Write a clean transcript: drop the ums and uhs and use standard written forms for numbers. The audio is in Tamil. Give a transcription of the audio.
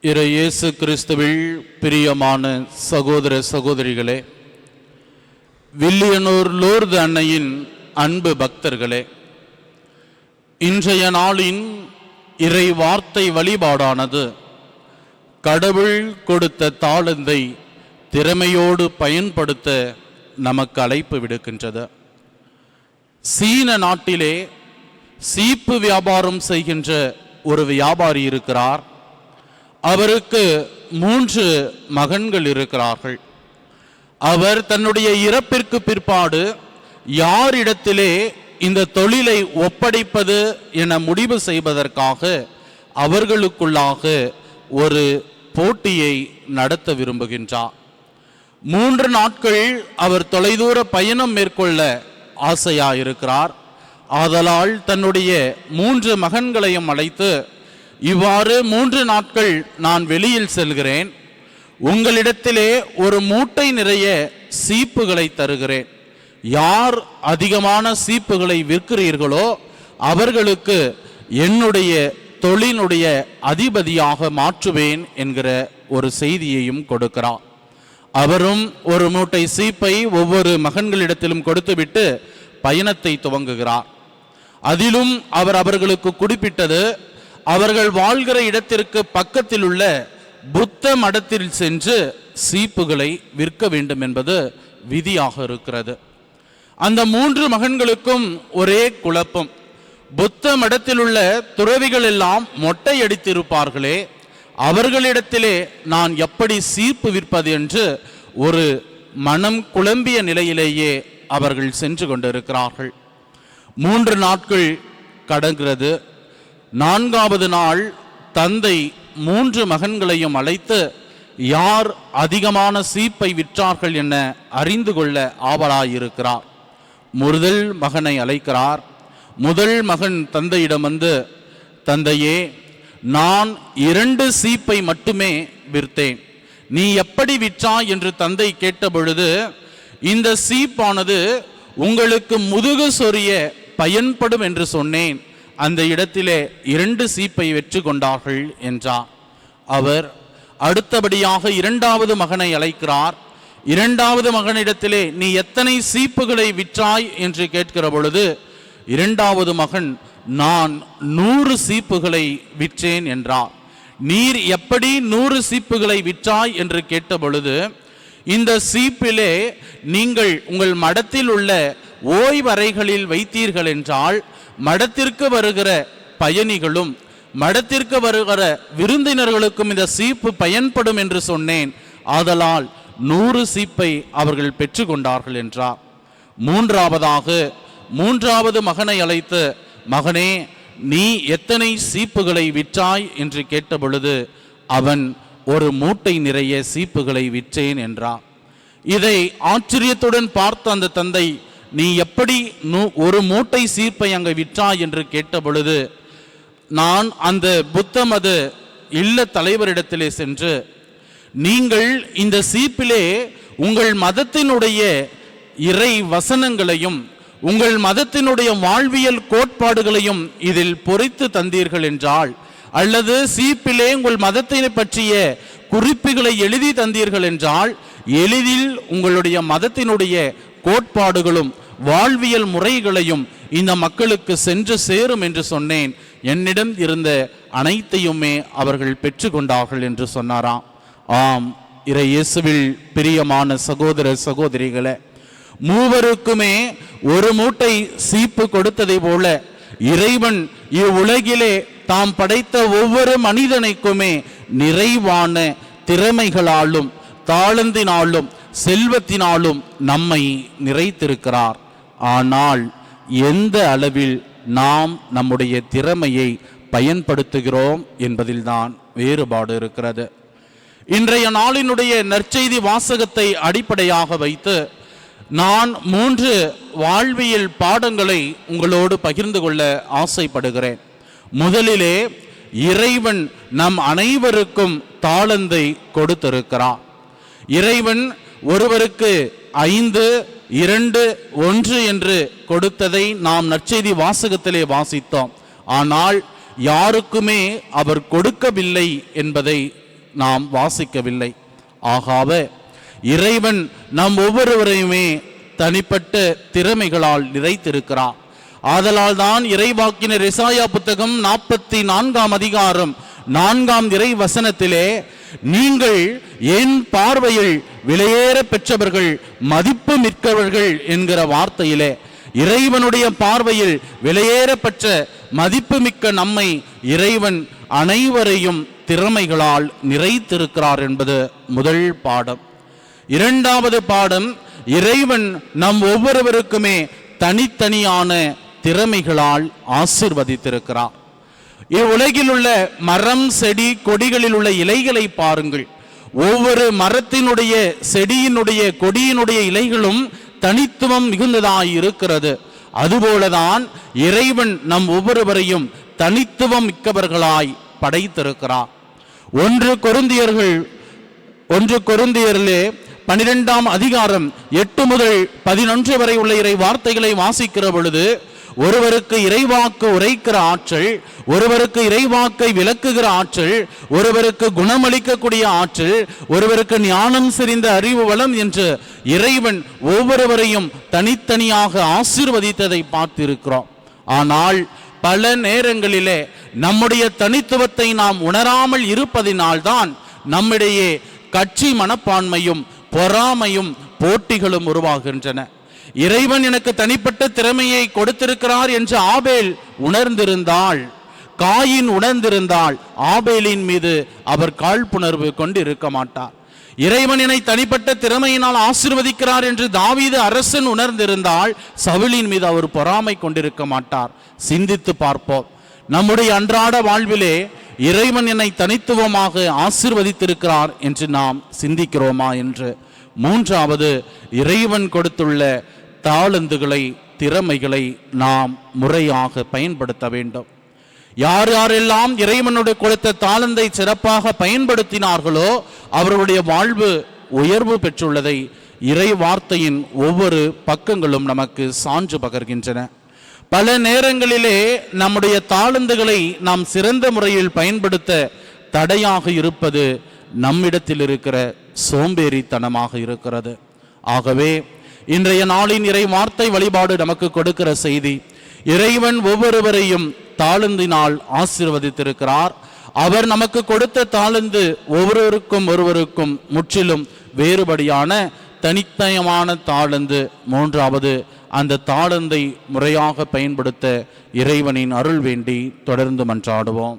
இறை இயேசு கிறிஸ்துவில் பிரியமான சகோதர சகோதரிகளே, வில்லியனூர் லூர்து அன்னையின் அன்பு பக்தர்களே, இன்றைய நாளின் இறை வார்த்தை வழிபாடானது கடவுள் கொடுத்த தாளந்தை திறமையோடு பயன்படுத்த நமக்கு அழைப்பு விடுக்கின்றது. சீன நாட்டிலே சீப்பு வியாபாரம் செய்கின்ற ஒரு வியாபாரி இருக்கிறார். அவருக்கு 3 மகன்கள் இருக்கிறார்கள். அவர் தன்னுடைய இறப்பிற்கு பிற்பாடு யாரிடத்திலே இந்த தொழிலை ஒப்படைப்பது என முடிவு செய்வதற்காக அவர்களுக்குள்ளாக ஒரு போட்டியை நடத்த விரும்புகின்றார். 3 நாட்கள் அவர் தொலைதூர பயணம் மேற்கொள்ள ஆசையாயிருக்கிறார். ஆதலால் தன்னுடைய 3 மகன்களையும் அழைத்து, இவ்வாறு 3 நாட்கள் நான் வெளியில் செல்கிறேன், உங்களிடத்திலே ஒரு மூட்டை நிறைய சீப்புகளை தருகிறேன். யார் அதிகமான சீப்புகளை விற்கிறீர்களோ அவர்களுக்கு என்னுடைய தொழிலுடைய அதிபதியாக மாற்றுவேன் என்கிற ஒரு செய்தியையும் கொடுக்கிறார். அவரும் ஒரு மூட்டை சீப்பை ஒவ்வொரு மகன்களிடத்திலும் கொடுத்துவிட்டு பயணத்தை துவங்குகிறார். அதிலும் அவர் அவர்களுக்கு குறிப்பிட்டது, அவர்கள் வாழ்கிற இடத்திற்கு பக்கத்தில் உள்ள புத்த மடத்தில் சென்று சீப்புகளை விற்க வேண்டும் என்பது விதியாக இருக்கிறது. அந்த 3 மகன்களுக்கும் ஒரே குழப்பம். புத்த மடத்தில் உள்ள துறவிகள் எல்லாம் மொட்டை அடித்திருப்பார்களே, அவர்களிடத்திலே நான் எப்படி சீப்பு விற்பது என்று ஒரு மனம் குழம்பிய நிலையிலேயே அவர்கள் சென்று கொண்டிருக்கிறார்கள். 3 நாட்கள் கடக்கிறது. 4வது நாள் தந்தை 3 மகன்களையும் அழைத்து யார் அதிகமான சீப்பை விற்றார்கள் என அறிந்து கொள்ள ஆவலாயிருக்கிறார். முதல் மகனை அழைக்கிறார். முதல் மகன் தந்தையிடம் வந்து, தந்தையே, நான் 2 சீப்பை மட்டுமே விற்றேன், நீ எப்படி விற்றாய் என்று தந்தை கேட்டபொழுது, இந்த சீப்பானது உங்களுக்கு முதுகு சொரிய பயன்படும் என்று சொன்னேன், அந்த இடத்திலே 2 சீப்பை வெற்றி கொண்டார்கள் என்றார். அவர் அடுத்தபடியாக 2வது மகனை அழைக்கிறார். 2வது மகனிடத்திலே நீ எத்தனை சீப்புகளை விற்றாய் என்று கேட்கிற பொழுது, 2வது மகன் நான் 100 சீப்புகளை விற்றேன் என்றார். நீர் எப்படி 100 சீப்புகளை விற்றாய் என்று கேட்ட பொழுது, இந்த சீப்பிலே நீங்கள் உங்கள் மடத்தில் உள்ள ஓய்வறைகளில் வைத்தீர்கள் என்றால் மடத்திற்கு வருகிற பயணிகளும் மடத்திற்கு வருகிற விருந்தினர்களுக்கும் இந்த சீப்பு பயன்படும் என்று சொன்னேன், ஆதலால் 100 சீப்பை அவர்கள் பெற்று கொண்டார்கள் என்றார். 3வது மகனை அழைத்து, மகனே, நீ எத்தனை சீப்புகளை விற்றாய் என்று கேட்ட பொழுது அவன் ஒரு மூட்டை நிறைய சீப்புகளை விற்றேன் என்றார். இதை ஆச்சரியத்துடன் பார்த்த அந்த தந்தை, நீ எப்படி ஒரு மூட்டை சீப்பை அங்கே விற்றாய் என்று கேட்ட பொழுது, நான் அந்த புத்த மத இல்ல தலைவரிடத்திலே சென்று, நீங்கள் இந்த சீப்பிலே உங்கள் மதத்தினுடைய இறை வசனங்களையும் உங்கள் மதத்தினுடைய வாழ்வியல் கோட்பாடுகளையும் இதில் பொறித்து தந்தீர்கள் என்றால், அல்லது சீப்பிலே உங்கள் மதத்தை பற்றிய குறிப்புகளை எழுதி தந்தீர்கள் என்றால், எளிதில் உங்களுடைய மதத்தினுடைய கோட்பாடுகளும் வாழ்வியல் முறைகளையும் இந்த மக்களுக்கு சென்று சேரும் என்று சொன்னேன். என்னிடம் இருந்த அனைத்தையுமே அவர்கள் பெற்று கொண்டார்கள் என்று சொன்னாராம். ஆம், இறை இயேசுவில் பிரியமான சகோதர சகோதரிகளே, மூவருக்குமே ஒரு மூட்டை சீப்பு கொடுத்ததை போல இறைவன் இவ்வுலகிலே தாம் படைத்த ஒவ்வொரு மனிதனுக்குமே நிறைவான திறமைகளாலும் தாளந்தினாலும் செல்வத்தினாலும் நம்மை நிறைத்திருக்கிறார். ஆனால் எந்த அளவில் நாம் நம்முடைய திறமையை பயன்படுத்துகிறோம் என்பதில்தான் வேறுபாடு இருக்கிறது. இன்றைய நாளினுடைய நற்செய்தி வாசகத்தை அடிப்படையாக வைத்து நான் 3 வாழ்வியல் பாடங்களை உங்களோடு பகிர்ந்து கொள்ள ஆசைப்படுகிறேன். முதலிலே, இறைவன் நம் அனைவருக்கும் தாளந்தை கொடுத்திருக்கிறார். இறைவன் ஒருவருக்கு 5, 2, 1 என்று கொடுத்ததை நாம் நற்செய்தி வாசகத்திலே வாசித்தோம். ஆனால் யாருக்குமே அவர் கொடுக்கவில்லை என்பதை நாம் வாசிக்கவில்லை. ஆகாவே இறைவன் நம் ஒவ்வொருவரையுமே தனிப்பட்ட திறமைகளால் நிறைத்திருக்கிறார். ஆதலால் தான் இறைவாக்கினர் எசாயா புத்தகம் 44 அதிகாரம் 4 இறை வசனத்திலே, நீங்கள் என் பார்வையில் விலையேற பெற்றவர்கள், மதிப்பு மிக்கவர்கள் என்கிற வார்த்தையிலே இறைவனுடைய பார்வையில் விலையேற பெற்ற மதிப்பு மிக்க நம்மை இறைவன் அனைவரையும் திறமைகளால் நிறைத்திருக்கிறார் என்பது முதல் பாடம். இரண்டாவது பாடம், இறைவன் நம் ஒவ்வொருவருக்குமே தனித்தனியான திறமைகளால் ஆசீர்வதித்திருக்கிறார். இவ்வுலகில் உள்ள மரம், செடி, கொடிகளில் உள்ள இலைகளை பாருங்கள். ஒவ்வொரு மரத்தினுடைய, செடியினுடைய, கொடியினுடைய இலைகளும் தனித்துவம் மிகுந்ததாய் இருக்கிறது. அதுபோலதான் இறைவன் நம் ஒவ்வொருவரையும் தனித்துவம் மிக்கவர்களாய் படைத்திருக்கிறார். 1 கொரிந்தியரிலே 12 அதிகாரம் 8 முதல் 11 வரை உள்ள இறை வார்த்தைகளை வாசிக்கிற பொழுது, ஒருவருக்கு இறைவாக்கு உரைக்கிற ஆற்றல், ஒருவருக்கு இறைவாக்கை விளக்குகிற ஆற்றல், ஒருவருக்கு குணமளிக்கக்கூடிய ஆற்றல், ஒருவருக்கு ஞானம் செறிந்த அறிவு வளம் என்று இறைவன் ஒவ்வொருவரையும் தனித்தனியாக ஆசீர்வதித்ததை பார்த்திருக்கிறோம். ஆனால் பல நேரங்களிலே நம்முடைய தனித்துவத்தை நாம் உணராமல் இருப்பதினால்தான் நம்மிடையே கட்சி மனப்பான்மையும் பொறாமையும் போட்டிகளும் உருவாகின்றன. இறைவன் எனக்கு தனிப்பட்ட திறமையை கொடுத்திருக்கிறார் என்று ஆபேல் உணர்ந்திருந்தால், காயின் உணர்ந்திருந்தால், ஆபேலின் மீது அவர் காழ்ப்புணர்வு கொண்டு இருக்க மாட்டார். இறைவன் என்னை தனிப்பட்ட திறமையினால் ஆசீர்வதிக்கிறார் என்று தாவீது அரசன் உணர்ந்திருந்தால் சவுலின் மீது அவர் பொறாமை கொண்டிருக்க மாட்டார். சிந்தித்து பார்ப்போம். நம்முடைய அன்றாட வாழ்விலே இறைவன் என்னை தனித்துவமாக ஆசீர்வதித்திருக்கிறார் என்று நாம் சிந்திக்கிறோமா என்று. மூன்றாவது, இறைவன் கொடுத்துள்ள தாளந்துகளை, திறமைகளை நாம் முறையாக பயன்படுத்த வேண்டும். யார் யாரெல்லாம் இறைவனுடைய கொடுத்த தாளந்தை சிறப்பாக பயன்படுத்தினார்களோ அவர்களுடைய வாழ்வு உயர்வு பெற்றுள்ளதை இறை வார்த்தையின் ஒவ்வொரு பக்கங்களும் நமக்கு சான்று பகர்கின்றன. பல நேரங்களிலே நம்முடைய தாளந்துகளை நாம் சிறந்த முறையில் பயன்படுத்த தடையாக இருப்பது நம்மிடத்தில் இருக்கிற சோம்பேறித்தனமாக இருக்கிறது. ஆகவே இன்றைய நாளின் இறை வார்த்தை வழிபாடு நமக்கு கொடுக்கிற செய்தி, இறைவன் ஒவ்வொருவரையும் தாளந்தினால் ஆசீர்வதித்திருக்கிறார். அவர் நமக்கு கொடுத்த தாளந்து ஒருவருக்கும் முற்றிலும் வேறுபடியான தனித்தயமான தாளந்து. மூன்றாவது, அந்த தாளந்தை முறையாக பயன்படுத்த இறைவனின் அருள் வேண்டி தொடர்ந்து மன்றாடுவோம்.